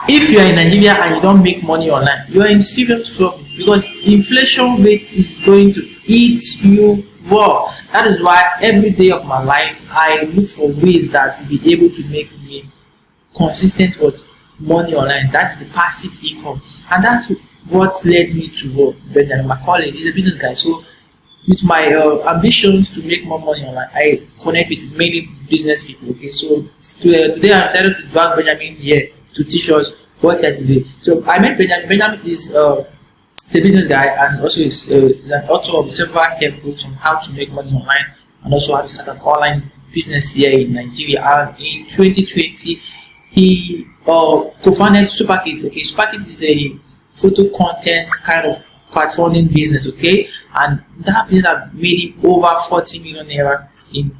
If you are in Nigeria and you don't make money online, you are in serious trouble because inflation rate is going to eat you raw. That is why every day of my life I look for ways that will be able to make me consistent with money online. That's the passive income, and that's what led me to Benjamin Macaulay. He's a business guy, so with my ambitions to make more money online, I connect with many business people. Okay, so today I decided to drag Benjamin here to teach us what he has been doing. So I met Benjamin. Benjamin is a business guy and also is an author of several help books on how to make money online and also how to start an online business here in Nigeria. And in 2020, he co-founded Superkit. Okay, Superkit is a photo content kind of crowdfunding business. Okay, and that business have made him over 40 million naira in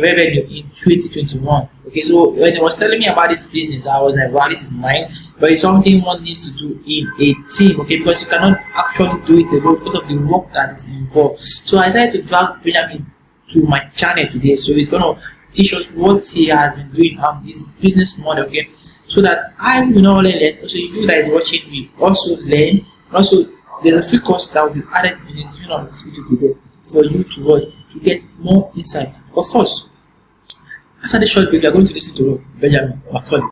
revenue in 2021. Okay, so when he was telling me about this business, I was like, wow, this is nice, but it's something one needs to do in a team. Okay, because you cannot actually do it alone because of the work that is involved. So I decided to drag Benjamin to my channel today, so he's gonna teach us what he has been doing, his business model. Okay, so that I will not only learn, also you that is watching me also learn. Also, there's a free course that will be added in the description of this video for you to watch to get more insight. But first, after this short break, we are going to listen to Benjamin Macaulay.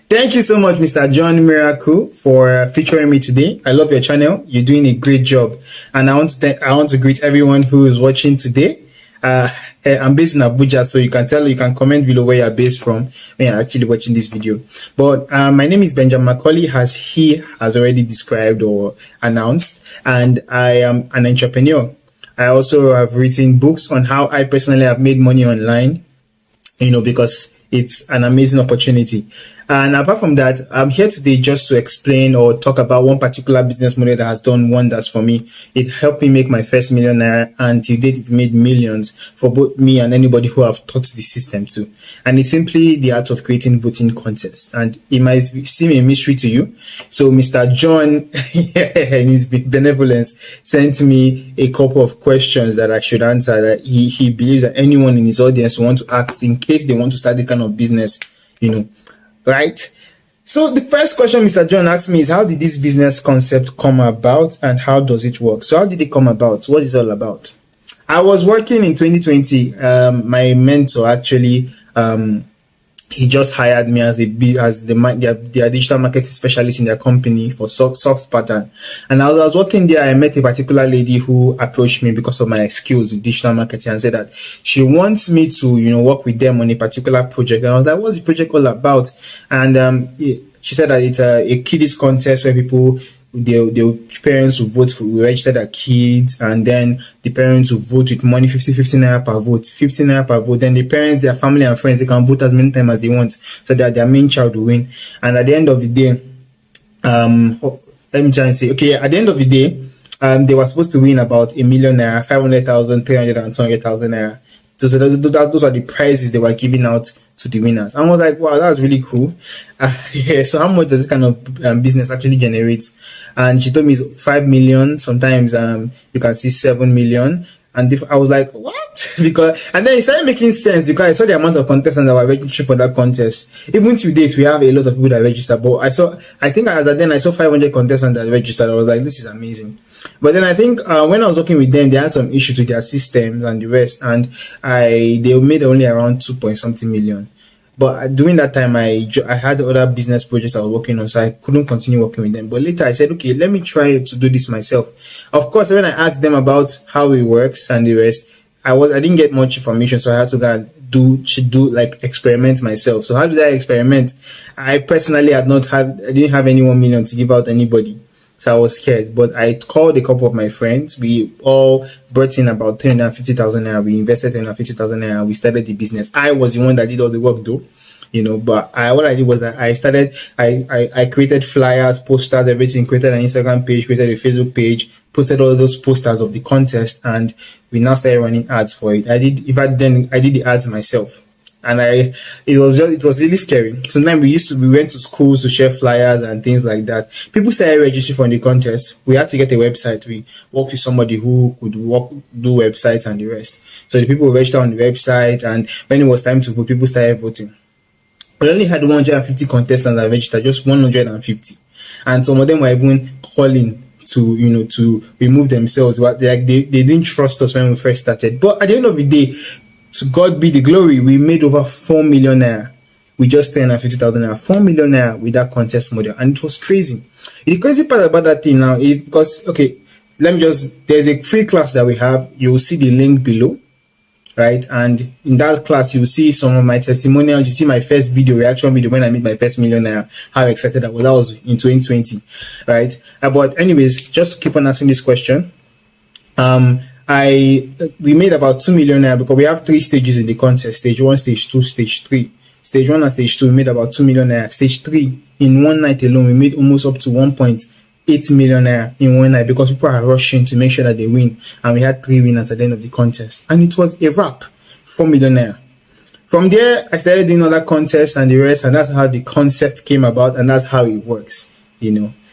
Thank you so much, Mr. John Miracle, for featuring me today. I love your channel. You're doing a great job, and I want to greet everyone who is watching today. I'm based in Abuja, so you can comment below where you're based from when you're actually watching this video. But my name is Benjamin Macaulay, as he has already described or announced, and I am an entrepreneur. I also have written books on how I personally have made money online, because it's an amazing opportunity. And apart from that, I'm here today just to explain or talk about one particular business model that has done wonders for me. It helped me make my first millionaire, and to date it made millions for both me and anybody who have taught the system to. And it's simply the art of creating voting contests. And it might seem a mystery to you. So Mr. John, in his benevolence, sent me a couple of questions that I should answer, that he believes that anyone in his audience want to ask in case they want to start the kind of business, right? So the first question Mr. John asked me is, how did this business concept come about and how does it work? So how did it come about? What is it all about? I was working in 2020. My mentor actually, he just hired me as their digital marketing specialist in their company for soft pattern. And as I was working there, I met a particular lady who approached me because of my skills with digital marketing and said that she wants me to, work with them on a particular project. And I was like, what's the project all about? And she said that it's a kiddies contest where the parents will vote for, we register their kids, and then the parents will vote with money, 50 naira per vote, 50 naira per vote. Then the parents, their family and friends, they can vote as many times as they want, so that their main child will win. And at the end of the day, let me try and say, okay, at the end of the day, they were supposed to win about 1 million naira, 500,000, 300,000 and 200,000 naira. So those are the prizes they were giving out to the winners. And I was like, wow, that's really cool. Yeah, so how much does this kind of business actually generate? And she told me it's 5 million. Sometimes you can see 7 million. And I was like, what? And then it started making sense because I saw the amount of contestants that were registering for that contest. Even to date, we have a lot of people that register. But I saw 500 contestants that registered. I was like, this is amazing. But then I think when I was working with them, they had some issues with their systems and the rest, and they made only around 2 point something million. But during that time, I had other business projects I was working on, so I couldn't continue working with them. But later I said, okay, let me try to do this myself. Of course, when I asked them about how it works and the rest, I didn't get much information, so I had to go and do like experiment myself. So how did I experiment? I personally didn't have any 1 million to give out anybody. So I was scared, but I called a couple of my friends. We all brought in about 350,000 naira. We invested 350,000 naira. We started the business. I was the one that did all the work though, but what I did was that I created flyers, posters, everything, created an Instagram page, created a Facebook page, posted all those posters of the contest, and we now started running ads for it. I did the ads myself. And it was really scary. Sometimes we went to schools to share flyers and things like that. People started registering for the contest. We had to get a website. We worked with somebody who could do websites and the rest. So the people registered on the website, and when it was time to vote, people started voting. We only had 150 contestants that registered, just 150. And some of them were even calling to remove themselves. They didn't trust us when we first started. But at the end of the day, to God be the glory, we made over 4 million naira with just 350,000 naira. 4 million naira with that contest model. And it was crazy. The crazy part about that thing now is because, okay, there's a free class that we have. You'll see the link below, right? And in that class, you'll see some of my testimonials. You see my first reaction video when I made my first million naira, how excited I was. That was in 2020, right? But anyways, just keep on asking this question. We made about 2 million naira because we have 3 stages in the contest: stage 1, stage 2, stage 3. Stage 1 and stage 2, we made about 2 million naira. Stage 3, in one night alone, we made almost up to 1.8 million naira in one night because people are rushing to make sure that they win. And we had 3 winners at the end of the contest. And it was a wrap, 4 million naira. From there, I started doing other contests and the rest, and that's how the concept came about, and that's how it works,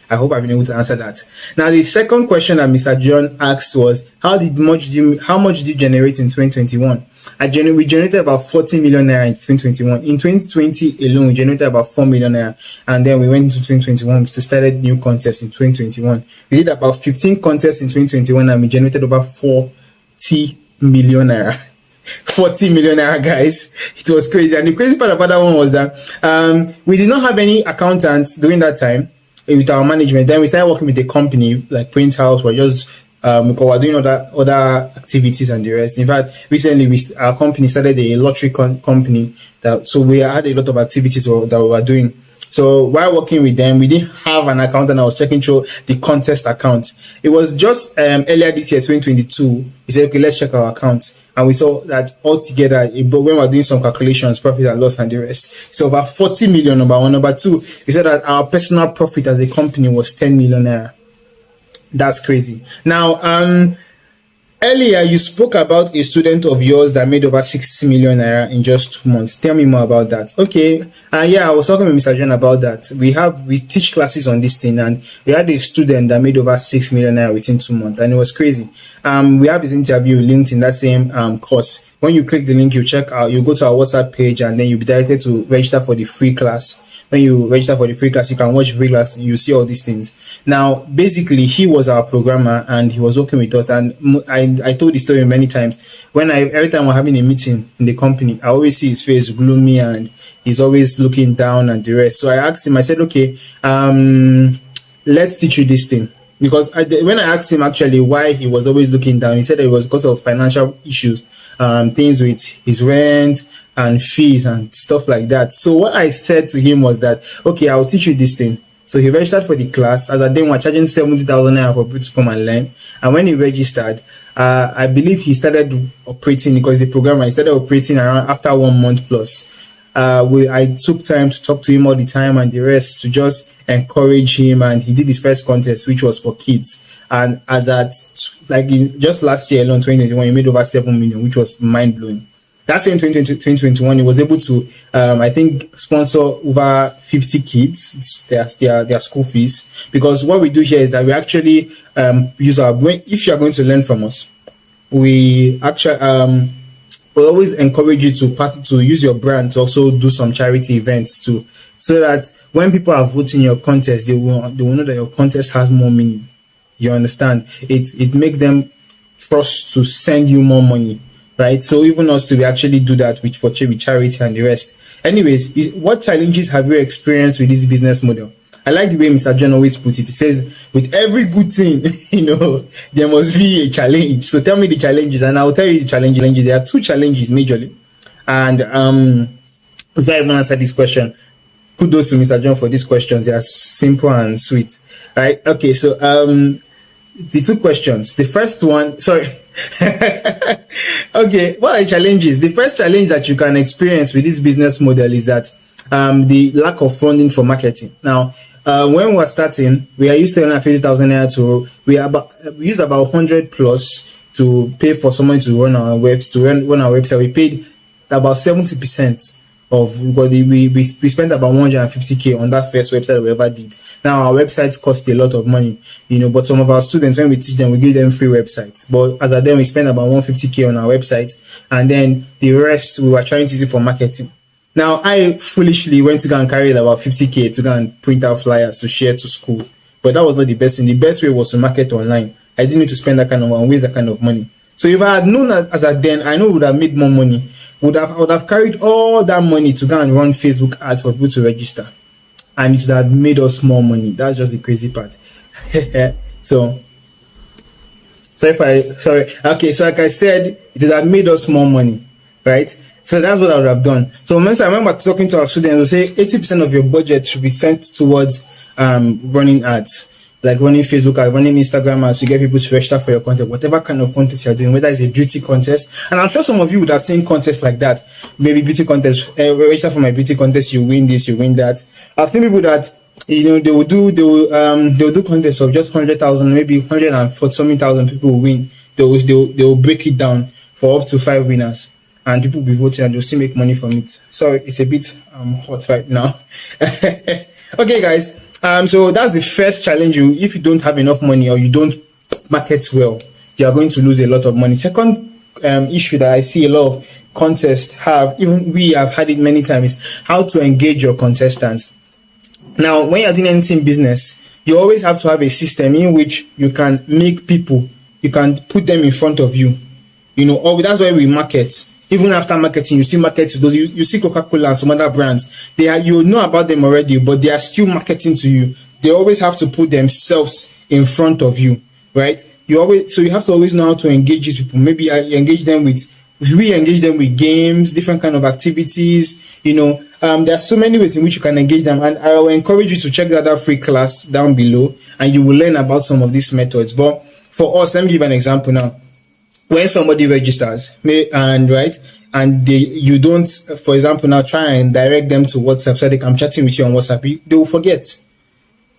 I hope I've been able to answer that. Now, the second question that Mr. John asked was, how much did you generate in 2021? We generated about 40 million naira in 2021. In 2020 alone, we generated about 4 million naira. And then we went into 2021 to start a new contest in 2021. We did about 15 contests in 2021 and we generated over 40 million naira. 40 million naira, guys. It was crazy. And the crazy part about that one was that we did not have any accountants during that time with our management. Then we started working with a company like Print House. We're just we're doing other activities and the rest. In fact, recently our company started a lottery company so we had a lot of activities that we were doing. So while working with them, we didn't have an account, and I was checking through the contest account. It was just earlier this year, 2022. He said, okay, let's check our account. And we saw that altogether, when we were doing some calculations, profit and loss and the rest, so about 40 million, number one. Number two, we said that our personal profit as a company was 10 million naira. That's crazy. Now, earlier you spoke about a student of yours that made over 60 million naira in just 2 months. Tell me more about that. Okay. Yeah, I was talking with Mr. John about that. We teach classes on this thing, and we had a student that made over 6 million naira within 2 months, and it was crazy. We have his interview linked in that same course. When you click the link, you go to our WhatsApp page, and then you'll be directed to register for the free class. When you register for the free class, you can watch free class, you see all these things. Now, basically, he was our programmer and he was working with us. And I told the story many times. Every time we're having a meeting in the company, I always see his face gloomy and he's always looking down and the rest. So I asked him, I said, okay, let's teach you this thing. Because when I asked him actually why he was always looking down, he said it was because of financial issues, things with his rent and fees and stuff like that. So what I said to him was that, okay, I'll teach you this thing. So he registered for the class. As at then, we're charging 70,000 naira for people to come and learn. And when he registered, I believe he started operating, because the programmer, he started operating around after 1 month plus. I took time to talk to him all the time and the rest, to just encourage him, and he did his first contest, which was for kids. And as at just last year alone, 2021, he made over 7 million, which was mind blowing. That same 2021, he was able to, I think, sponsor over 50 kids, their school fees. Because what we do here is that we actually use our brain. If you are going to learn from us, we actually we always encourage you to use your brand to also do some charity events too, so that when people are voting your contest, they will know that your contest has more meaning. You understand? It makes them trust to send you more money. Right, so even us to actually do that with charity and the rest. Anyways, what challenges have you experienced with this business model? I like the way Mr. John always puts it. He says, with every good thing, there must be a challenge. So tell me the challenges, and I'll tell you the challenges. There are 2 challenges majorly. And if I even answer this question, kudos to Mr. John for these questions. They are simple and sweet. Right? Okay, so the 2 questions. The first one, sorry. Okay, what are the challenges? The first challenge that you can experience with this business model is that the lack of funding for marketing. Now, when we were starting, we are used to 350,000 naira we used about 100 plus to pay for someone to run our website. We paid about 70% of what we spent about 150k on that first website we ever did. Now our websites cost a lot of money, but some of our students, when we teach them, we give them free websites. But as at then, we spend about 150k on our website, and then the rest we were trying to use it for marketing. Now I foolishly went to go and carry about 50k to go and print out flyers to share to school, but that was not the best thing. The best way was to market online. I didn't need to spend that kind of and waste that kind of money. So if I had known that as at then, I know I would have made more money. I would have carried all that money to go and run Facebook ads for people to register, and it would have made us more money. That's just the crazy part. So like I said, it would have made us more money, right? So that's what I would have done. So I remember talking to our students, they say 80% of your budget should be sent towards running ads, like running Facebook ads, running Instagram ads to get people to register for your content, whatever kind of content you're doing, whether it's a beauty contest. And I'm sure some of you would have seen contests like that. Maybe beauty contest, register for my beauty contest, you win this, you win that. I've seen people that, they will do contests of just 100,000, maybe 140 something thousand people will win. They will break it down for up to 5 winners, and people will be voting and they'll still make money from it. So it's a bit hot right now. Okay, guys. So that's the first challenge. If you don't have enough money or you don't market well, you are going to lose a lot of money. Second issue that I see a lot of contests have, even we have had it many times, is how to engage your contestants. Now, when you're doing anything business, you always have to have a system in which you can make people, you can put them in front of you. That's why we market. Even after marketing, you still market to those. You see Coca-Cola and some other brands. You know about them already, but they are still marketing to you. They always have to put themselves in front of you, right? So you have to always know how to engage these people. Maybe we engage them with games, different kind of activities. There are so many ways in which you can engage them, and I will encourage you to check that out free class down below, and you will learn about some of these methods. But for us, let me give an example now. When somebody registers, and you don't, for example, now try and direct them to WhatsApp so they can chatting with you on WhatsApp, they will forget.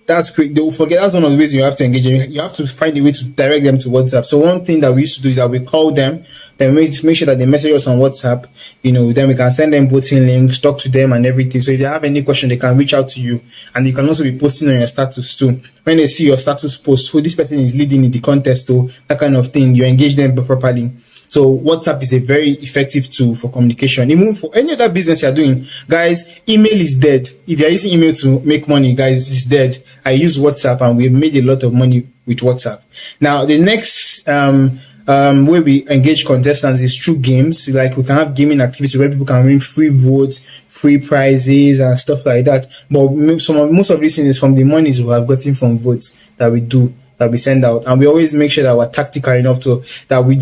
That's great. They will forget. That's one of the ways you have to engage them. You have to find a way to direct them to WhatsApp. So one thing that we used to do is that we call them, then make sure that they message us on WhatsApp. Then we can send them voting links, talk to them and everything. So if they have any question, they can reach out to you. And you can also be posting on your status too. When they see your status post, this person is leading in the contest or that kind of thing, you engage them properly. So WhatsApp is a very effective tool for communication. Even for any other business you're doing, guys, email is dead. If you're using email to make money, guys, it's dead. I use WhatsApp and we've made a lot of money with WhatsApp. Now, the next way we engage contestants is through games. Like we can have gaming activities where people can win free votes, free prizes and stuff like that. But most of these things is from the monies we have gotten from votes that we do, that we send out, and we always make sure that we're tactical enough to that we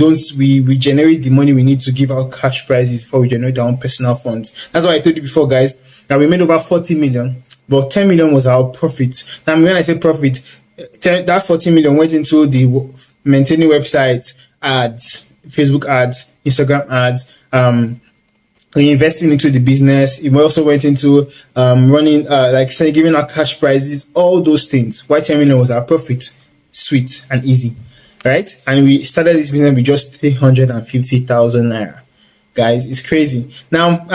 generate the money we need to give out cash prizes before we generate our own personal funds. That's why I told you before, guys, that we made over 40 million, but 10 million was our profit. Now, when I say profit, that 40 million went into the maintaining websites, ads, Facebook ads, Instagram ads, investing into the business. It also went into running, giving out cash prizes, all those things. Why 10 million was our profit? Sweet and easy, right? And we started this business with just 350,000 naira. Guys, it's crazy. Now,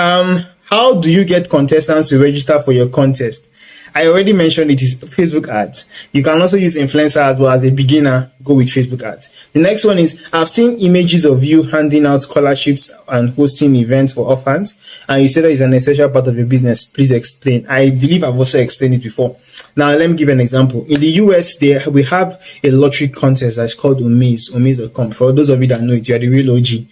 how do you get contestants to register for your contest? I already mentioned it is Facebook ads. You can also use influencer as well. As a beginner, go with Facebook ads. The next one is, I've seen images of you handing out scholarships and hosting events for orphans, and you said that is an essential part of your business. Please explain. I believe I've also explained it before. Now, let me give an example. In the US, we have a lottery contest that's called Umaze.com. For those of you that know it, you are the real OG.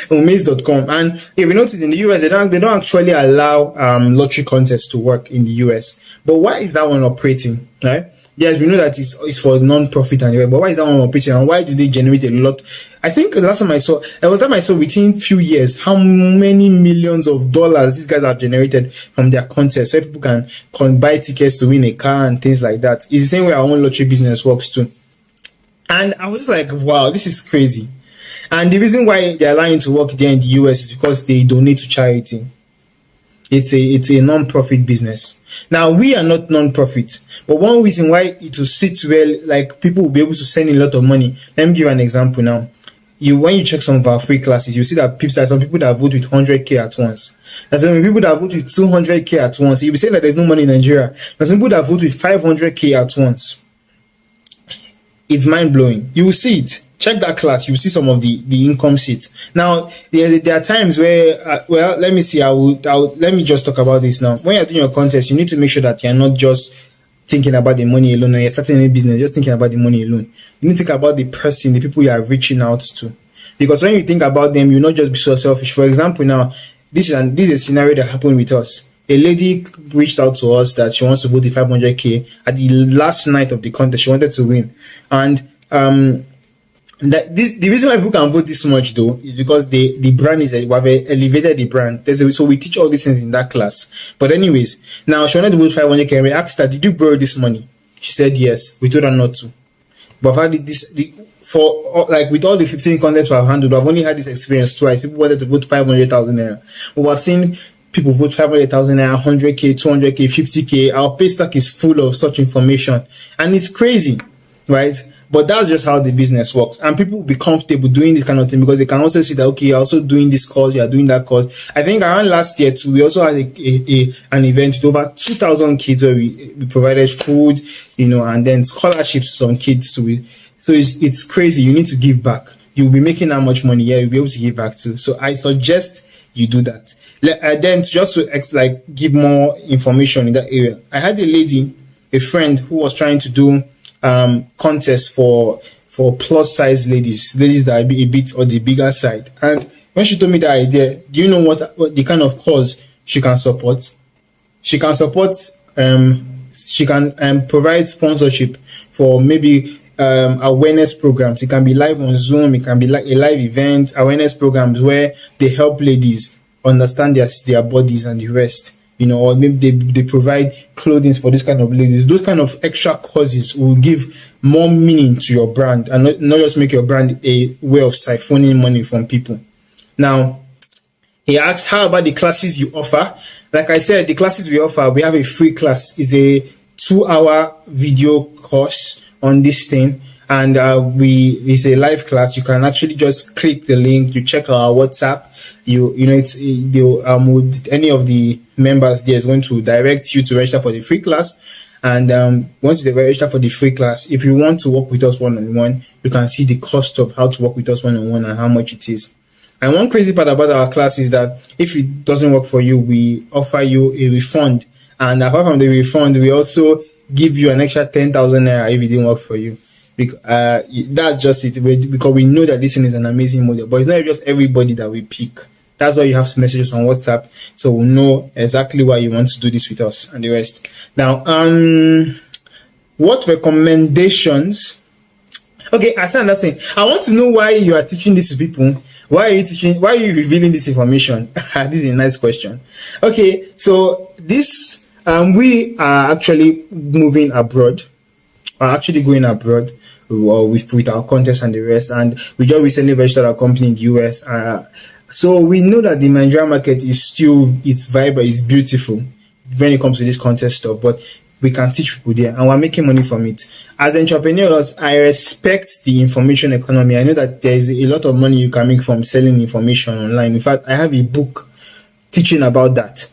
Umaze.com. And if you notice, in the US, they don't actually allow lottery contests to work in the US. But why is that one operating, right? Yes, we know that it's for non-profit anyway, but why is that one operating, and why do they generate a lot? I think the last time I saw within few years how many millions of dollars these guys have generated from their contests, where people can buy tickets to win a car and things like that. It's the same way our own lottery business works too. And I was like, wow, this is crazy. And the reason why they're allowing to work there in the US is because they donate to charity. It's a non-profit business. Now, we are not non-profit, but one reason why it will sit well, like people will be able to send in a lot of money. Let me give an example now. you when you check some of our free classes, you see that there's some people that vote with 100k at once. There's some people that vote with 200k at once. You'll be saying that there's no money in Nigeria. There's some people that vote with 500k at once. It's mind blowing. You will see it. Check that class. You will see some of the income sheets. Now, there are times where, well, let me see. Let me just talk about this now. When you're doing your contest, you need to make sure that you're not just thinking about the money alone, and you're starting any business just thinking about the money alone. You need to think about the person, the people you are reaching out to. Because when you think about them, you'll not just be so selfish. For example, now, this is a scenario that happened with us. A lady reached out to us that she wants to vote the 500k at the last night of the contest. She wanted to win. And the reason why people can vote this much though is because the brand is we have elevated the brand. So we teach all these things in that class. But anyways, now she wanted to vote 500k, and we asked her, did you borrow this money? She said yes. We told her not to. But with all the 15 contests we have handled, I've only had this experience twice. People wanted to vote 500,000 naira. But we've seen people vote 500,000 naira, 100k, 200k, 50k. Our pay stack is full of such information, and it's crazy, right? But that's just how the business works. And people will be comfortable doing this kind of thing because they can also see that, okay, you're also doing this course, you're doing that course. I think around last year too, we also had an event with over 2,000 kids where we provided food, and then scholarships to some kids too. So it's crazy. You need to give back. You'll be making that much money. Yeah, you'll be able to give back too. So I suggest you do that. Then just to give more information in that area, I had a friend who was trying to do contest for plus size ladies that are a bit on the bigger side. And when she told me the idea, do you know what the kind of cause she can support? She can support she can provide sponsorship for maybe awareness programs. It can be live on Zoom, it can be like a live event, awareness programs where they help ladies understand their bodies and the rest. Or maybe they provide clothing for this kind of ladies. Those kind of extra causes will give more meaning to your brand and not just make your brand a way of siphoning money from people. Now, he asked, how about the classes you offer? Like I said, the classes we offer, we have a free class. It's a 2-hour video course on this thing. And it's a live class. You can actually just click the link. You check our WhatsApp. Any of the members there is going to direct you to register for the free class. And once you register for the free class, if you want to work with us one-on-one, you can see the cost of how to work with us one-on-one and how much it is. And one crazy part about our class is that if it doesn't work for you, we offer you a refund. And apart from the refund, we also give you an extra 10,000 naira if it didn't work for you. That's just it, because we know that this thing is an amazing model, but it's not just everybody that we pick. That's why you have to message us on WhatsApp, so we'll know exactly why you want to do this with us and the rest. Now, what recommendations? Okay, I said another thing. I want to know why you are teaching this to people. Why are you teaching? Why are you revealing this information? This is a nice question. Okay, so this we are actually moving abroad. Are actually going abroad with our contest and the rest, and we just recently registered our company in the US. So we know that the Nigerian market is still, it's vibrant, it's beautiful when it comes to this contest stuff, but we can teach people there and we're making money from it. As entrepreneurs, I respect the information economy. I know that there is a lot of money you can make from selling information online. In fact, I have a book teaching about that,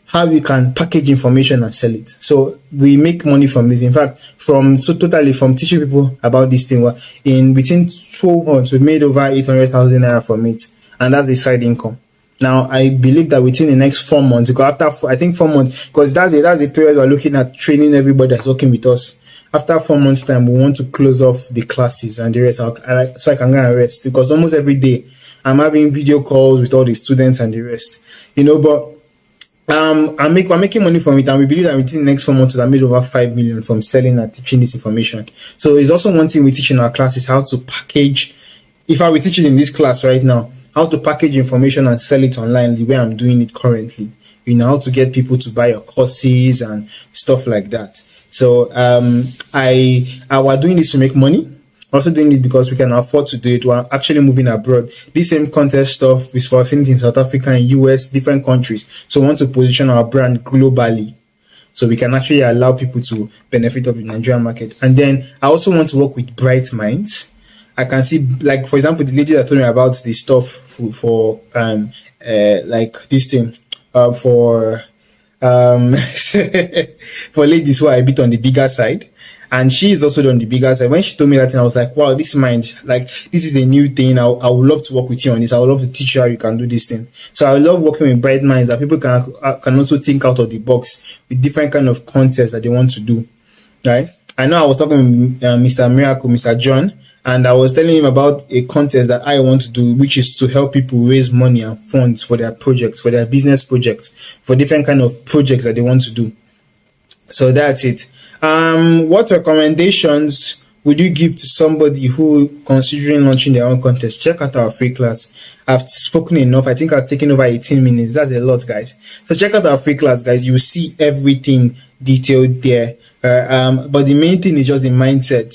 how you can package information and sell it. So we make money from this. In fact, from teaching people about this thing, within 12 months, we've made over 800,000 naira from it. And that's the side income. Now, I believe that within the next 4 months, because after, I think 4 months, because that's the period we're looking at training everybody that's working with us. After 4 months time, we want to close off the classes and the rest, so I can get a rest, because almost every day I'm having video calls with all the students and the rest, but we're making money from it, and we believe that within the next 4 months I made over 5 million from selling and teaching this information. So it's also one thing we teach in our classes, how to package. If I were teaching in this class right now, how to package information and sell it online the way I'm doing it currently. How to get people to buy your courses and stuff like that. So we're doing this to make money. We're also doing it because we can afford to do it. We're actually moving abroad. This same contest stuff is for things in South Africa and US, different countries. So we want to position our brand globally, so we can actually allow people to benefit of the Nigerian market. And then I also want to work with bright minds. I can see, like, for example, the lady that told me about the stuff for like this thing, for for ladies who are a bit on the bigger side. And she is also on the bigger side. When she told me that thing, I was like, wow, this mind, like, this is a new thing. I would love to work with you on this. I would love to teach you how you can do this thing. So I love working with bright minds that people can also think out of the box with different kind of contests that they want to do. Right? I know I was talking with Mr. Miracle, Mr. John, and I was telling him about a contest that I want to do, which is to help people raise money and funds for their projects, for their business projects, for different kind of projects that they want to do. So that's it. What recommendations would you give to somebody who considering launching their own contest? Check out our free class. I've spoken enough. I think I've taken over 18 minutes. That's a lot, guys. So check out our free class, guys. You will see everything detailed there. But the main thing is just the mindset.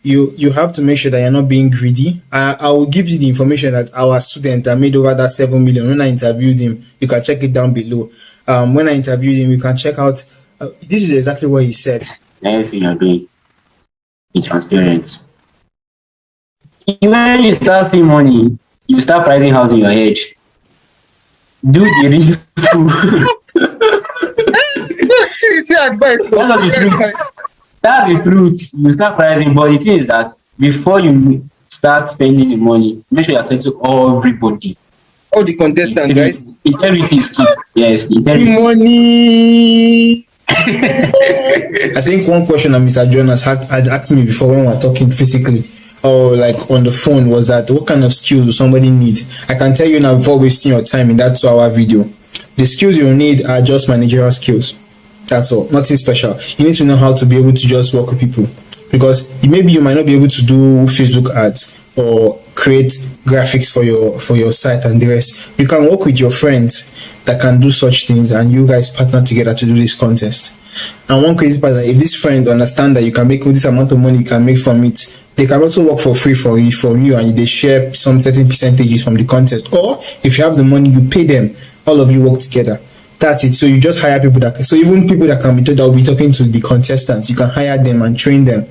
You have to make sure that you're not being greedy. I will give you the information that our student that made over that 7 million. When I interviewed him, you can check it down below. When I interviewed him, you can check out. This is exactly what he said. Everything you're doing, be transparent. When you start seeing money, you start pricing house in your head. Do the real advice. That's the truth. That's the truth. You start pricing, but the thing is that before you start spending the money, make sure you're saying to everybody. All the contestants, right? Integrity is key. Yes, integrity. Money. I think one question that Mr. Jonas had asked me before when we were talking physically or like on the phone was that what kind of skills do somebody need? I can tell you now, before wasting your time in that 2-hour video, the skills you need are just managerial skills. That's all, nothing special. You need to know how to be able to just work with people, because maybe you might not be able to do Facebook ads or create graphics for your site and the rest. You can work with your friends that can do such things, and you guys partner together to do this contest. And one crazy part is that if these friends understand that you can make this amount of money you can make from it, they can also work for free for you, and they share some certain percentages from the contest. Or if you have the money, you pay them. All of you work together. That's it. So you just hire people so even people that will be talking to the contestants, you can hire them and train them.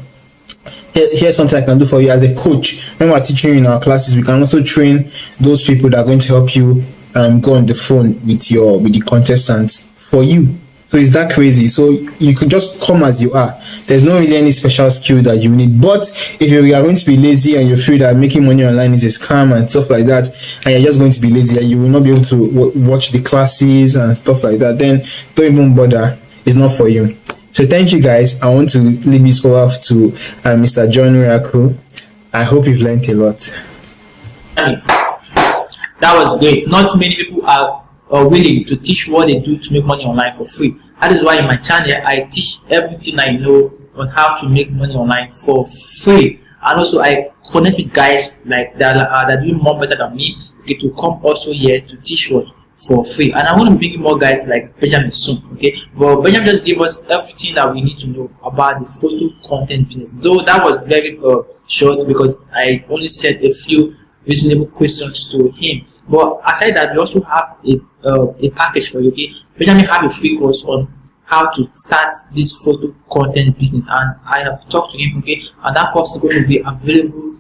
Here's something I can do for you as a coach. When we're teaching you in our classes, we can also train those people that are going to help you go on the phone with the contestants for you. So it's that crazy. So you can just come as you are. There's not really any special skill that you need. But if you are going to be lazy and you feel that making money online is a scam and stuff like that, and you're just going to be lazy and you will not be able to watch the classes and stuff like that, then don't even bother. It's not for you. So thank you, guys. I want to leave this over to Mr. John Miracle. I hope you've learned a lot. That was great. Not many people are willing to teach what they do to make money online for free. That is why in my channel I teach everything I know on how to make money online for free. And also I connect with guys like that are doing more better than me, okay, to come also here to teach what for free. And I want to bring more guys like Benjamin soon, okay? But Benjamin just gave us everything that we need to know about the photo content business. Though that was very short, because I only said a few reasonable questions to him. But aside that, we also have a package for you, okay? Benjamin have a free course on how to start this photo content business, and I have talked to him, okay? And that course is going to be available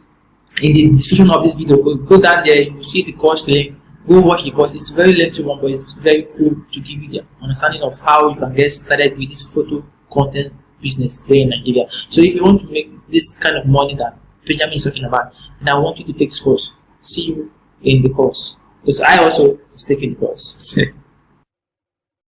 in the description of this video. Go down there, you will see the course link. Go watch the course. It's very lengthy one, but it's very cool to give you the understanding of how you can get started with this photo content business here in Nigeria. So if you want to make this kind of money that Benjamin is talking about, and I want you to take this course, see you in the course, because I also is taking the course.